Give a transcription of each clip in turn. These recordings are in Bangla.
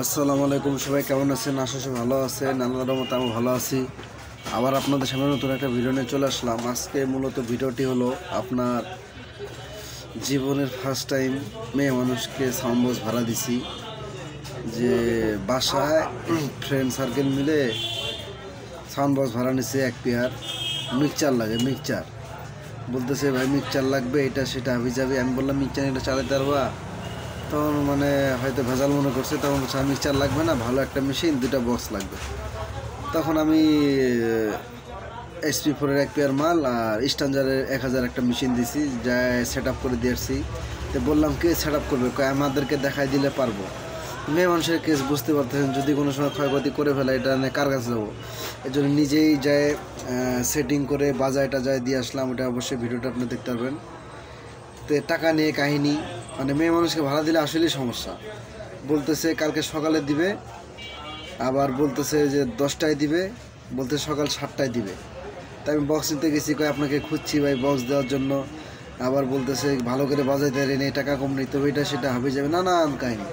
আসসালামু আলাইকুম, সবাই কেমন আছেন? আশা করি ভালো আছেন। আল্লাহর রহমতে আমি ভালো আছি। আবার আপনাদের সামনে নতুন একটা ভিডিও নিয়ে চলে আসলাম। আজকে মূলত ভিডিওটি হলো আপনার জীবনের ফার্স্ট টাইম মেয়ে মানুষকে সাউন্ড বক্স ভাড়া দিছি, যে বাসায় ফ্রেন্ড সার্কেল মিলে সাউন্ড বক্স ভাড়া নিছে। এক পেয়ার মিক্সচার লাগে, মিক্সচার বলতেছে ভাই মিক্সচার লাগবে, এটা সেটা হাবি যাবে। আমি বললাম মিক্সচার এটা চালাতে পারবা? তখন মানে হয়তো ভেজাল মনে করছে, তখন বলছে মিক্সচার লাগবে না, ভালো একটা মেশিন, দুটা বক্স লাগবে। তখন আমি SP4-এর এক পেয়ার মাল আর স্ট্যান্ডার্ডের 1000 একটা মেশিন দিছি, যা সেট আপ করে দিয়েছি। তো বললাম কে সেট আপ করবে? আমাদেরকে দেখাই দিলে পারবো। মেয়ে মানুষের কেস বুঝতে পারতেছেন, যদি কোনো সময় ক্ষয়ক্ষতি করে ফেলে এটা নিয়ে কার কাছে যাবো? এই জন্য নিজেই যায় সেটিং করে বাজায় টাজায় দিয়ে আসলাম। ওটা অবশ্যই ভিডিওটা আপনি দেখতে পারবেন। তো টাকা নিয়ে কাহিনী, মানে মেয়ে মানুষকে ভাড়া দিলে আসলেই সমস্যা। বলতেছে কালকে সকালে দিবে, আবার বলতেছে যে 10টায় দিবে, বলতে সকাল 7টায় দিবে। তাই আমি বক্স নিতে গেছি, কয় আপনাকে খুঁজছি ভাই বক্স দেওয়ার জন্য। আবার বলতেছে ভালো করে বাজাইতে নেই, টাকা কম নিতে হবে, এটা সেটা হবে যাবে, নানান কাহিনী।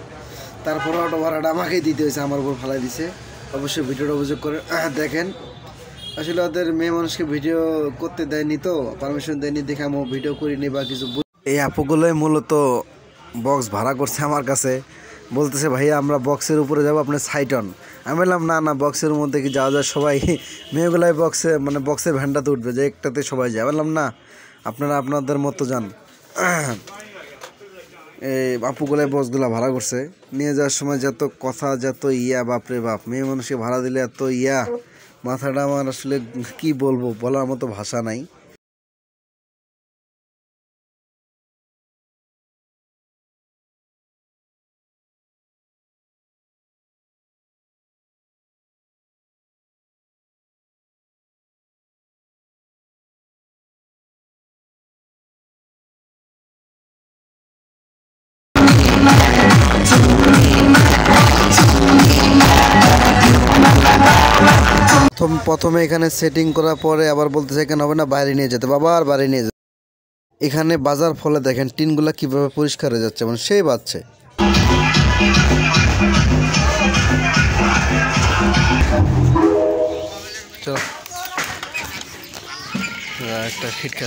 তারপরে অটো ভাড়াটা আমাকেই দিতে হয়েছে, আমার উপর ফালাই দিছে। অবশ্যই ভিডিওটা অভিযোগ করে দেখেন। আসলে ওদের মেয়ে মানুষকে ভিডিও করতে দেয়নি, তো পারমিশন দেয়নি দেখে আমি ভিডিও করিনি বা কিছু। এই আপুগুলোই মূলত বক্স ভাড়া করছে আমার কাছে। বলতেছে ভাইয়া আমরা বক্সের উপরে যাবো, আপনার সাইড অন। আমি বললাম না না, বক্সের মধ্যে কি যাওয়া যায়? সবাই মেয়েগুলাই বক্সে, মানে বক্সের ভ্যানটাতে উঠবে, যে একটাতে সবাই যায়। বললাম না, আপনারা আপনাদের মতো যান। এই আপুগুলাই বক্সগুলো ভাড়া করছে। নিয়ে যাওয়ার সময় যত কথা, যত ইয়া, বাপরে বাপ, মেয়ে মানুষকে ভাড়া দিলে এত ইয়া, মাথাটা আমার আসলে কি বলবো, বলার মতো ভাষা নাই। প্রথমে এখানে সেটিং করার পরে আবার বলতেছে এখানে হবে না, বাইরে নিয়ে যেতে, বাবা আর বাইরে নিয়ে যেতে। এখানে বাজার ফলে দেখেন টিনগুলা কিভাবে পরিষ্কার হয়ে যাচ্ছে, মানে সেই বাচ্চে। চলো একটা